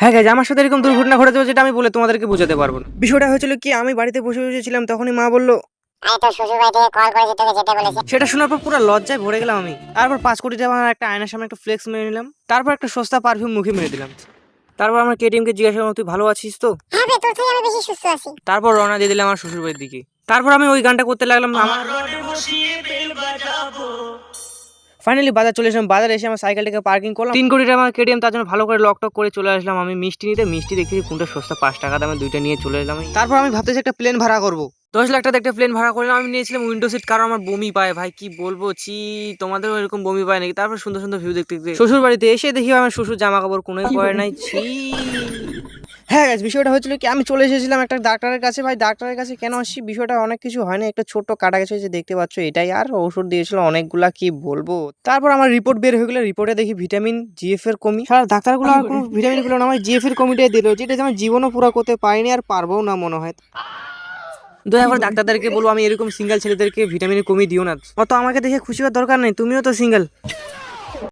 হ্যাঁ গাইজ, আমার সাথে এরকম দুর্ঘটনা ঘটেছে যেটা আমি বলে তোমাদেরকে বোঝাতে পারবো না। বিষয়টা হয়েছিল কি, আমি বাড়িতে বসে বসেছিলাম, তখনই মা বললো আমি তোর শ্বশুর বাড়ি থেকে কল করেছি, তোকে যেতে বলেছি। সেটা শোনার পর পুরো লজ্জায় ভরে গেলাম আমি। তারপর 5 কোটি টাকা একটা আয়নার সামনে একটা ফ্লেক্স মেরে নিলাম, তারপর একটা সস্তা পারফিউম মুখে মেরে দিলাম। তারপর আমার কেটিএম কে জিজ্ঞাসা করলাম, তুই ভালো আছিস তো? হ্যাঁ বে, তোর থেকে আমি বেশি সুস্থ আছি। তারপর রওনা দিয়ে দিলাম আমার শ্বশুর বাড়ির দিকে। তারপর আমি ওই গানটা করতে লাগলাম, আমার ফাইনালি বাজার চলে এসলাম। বাজারে এসে আমার সাইকেলটাকে পার্কিং করলাম। 3 কোটি টাকা আমার কেটিএম, তার জন্য ভালো করে লক টক করে চলে আসলাম আমি মিষ্টি নিতে। মিষ্টি দেখি কোনটা সস্তা, 5 টাকা দামে দুইটা নিয়ে চলে এলাম। তারপর আমি ভাবতেছি একটা প্লেন ভাড়া করবো। 10 লাখ টাকা একটা প্লেন ভাড়া করলাম। আমি নিয়েছিলাম উইন্ডো সিট, কারণ আমার বমি পায় ভাই, কি বলবো। তোমাদেরও এরকম বমি পায় নাকি? তারপর সুন্দর সুন্দর ভিউ দেখতে দেখতে শ্বশুর বাড়িতে এসে দেখি আমার শ্বশুর জামা কাপড় কোনোই পরে নাই। হ্যাঁ গাইস, বিষয়টা হয়েছিল কি, আমি চলে এসেছিলাম একটা ডাক্তারের কাছে। ভাই ডাক্তারের কাছে কেন আসছি, বিষয়টা অনেক কিছু হয়নি, একটা ছোট্ট কাটা গেছে যে দেখতে পাচ্ছ এটাই, আর ওষুধ দিয়েছিল অনেকগুলা, কি বলবো। তারপর আমার রিপোর্ট বের হয়ে গেলো, রিপোর্টে দেখি ভিটামিন জিএফ এর কমি। সারা ডাক্তারগুলো আর কোনো ভিটামিন গুলো না, আমার জিএফ এর কমিটাই দিল, যেটা আমার জীবনও পুরো করতে পারিনি আর পারবো না মনে হয়। দয়া করে ডাক্তারদেরকে বলবো আমি এরকম সিঙ্গেল ছেলেদেরকে ভিটামিনের কমি দিও না। অত আমাকে দেখে খুশি হওয়ার দরকার নেই, তুমিও তো সিঙ্গেল।